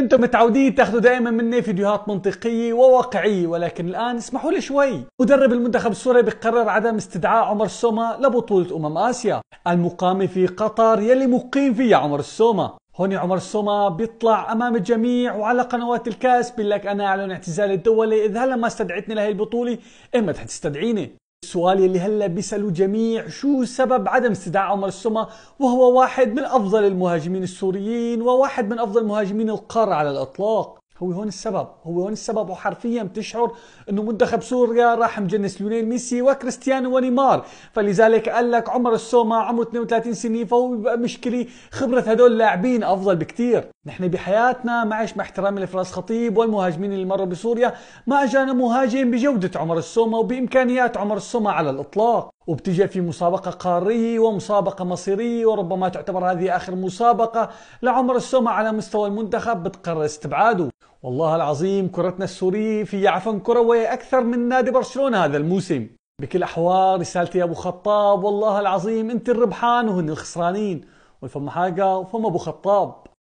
انتم متعودين تاخذوا دائما مني فيديوهات منطقيه وواقعيه، ولكن الان اسمحوا لي شوي. مدرب المنتخب السوري بقرر عدم استدعاء عمر السومة لبطوله اسيا المقامه في قطر يلي مقيم فيها عمر السومة. هون عمر السومة بيطلع امام الجميع وعلى قنوات الكاس بيقول لك انا اعلن اعتزالي الدولي، اذا هلا ما استدعتني لهي البطوله ايمتى حتستدعيني؟ السؤال اللي هلا بيسألوا جميع شو سبب عدم استدعاء عمر السومة، وهو واحد من افضل المهاجمين السوريين وواحد من افضل مهاجمين القارة على الاطلاق. هو هون السبب وحرفيا بتشعر انه منتخب سوريا راح مجنس ليونيل ميسي وكريستيانو ونيمار، فلذلك قال لك عمر السومة عمره 32 سنة، فهو بيبقى مشكلة خبرة هدول اللاعبين افضل بكتير. نحن بحياتنا مع احترامي لفراس خطيب والمهاجمين اللي مروا بسوريا ما اجانا مهاجم بجودة عمر السومة وبامكانيات عمر السومة على الاطلاق. وبتجي في مسابقة قارية ومسابقة مصيرية، وربما تعتبر هذه آخر مسابقة لعمر السومة على مستوى المنتخب، بتقرر استبعاده. والله العظيم كرتنا السورية في عفن كروي أكثر من نادي برشلونة هذا الموسم. بكل أحوال رسالتي يا أبو خطاب، والله العظيم أنت الربحان وهن الخسرانين، والفم حاجة وفم أبو خطاب.